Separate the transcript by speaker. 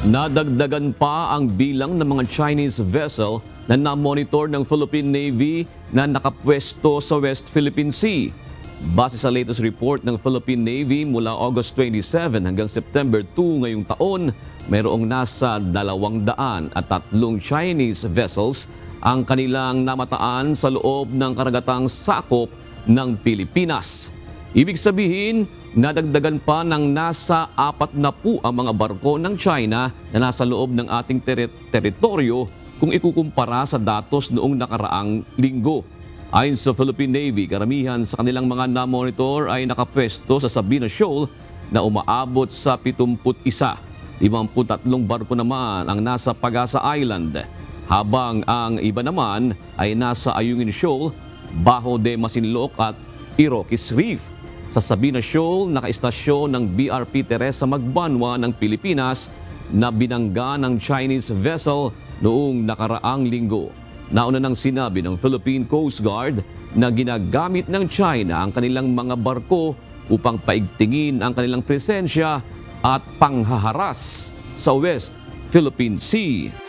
Speaker 1: Nadagdagan pa ang bilang ng mga Chinese vessel na na-monitor ng Philippine Navy na nakapwesto sa West Philippine Sea. Base sa latest report ng Philippine Navy mula August 27 hanggang September 2 ngayong taon, mayroong nasa 203 Chinese vessels ang kanilang namataan sa loob ng karagatang sakop ng Pilipinas. Ibig sabihin, nadagdagan pa ng nasa 40 ang mga barko ng China na nasa loob ng ating teritoryo kung ikukumpara sa datos noong nakaraang linggo. Ayon sa Philippine Navy, karamihan sa kanilang mga na-monitor ay nakapwesto sa Sabina Shoal na umaabot sa 71. 53 barko naman ang nasa Pagasa Island, habang ang iba naman ay nasa Ayungin Shoal, Bajo de Masinloc at Iroquois Reef. Sa Sabina Shoal, nakaistasyon ng BRP Teresa Magbanwa ng Pilipinas na binangga ng Chinese vessel noong nakaraang linggo. Nauna nang sinabi ng Philippine Coast Guard na ginagamit ng China ang kanilang mga barko upang paigtingin ang kanilang presensya at panghaharas sa West Philippine Sea.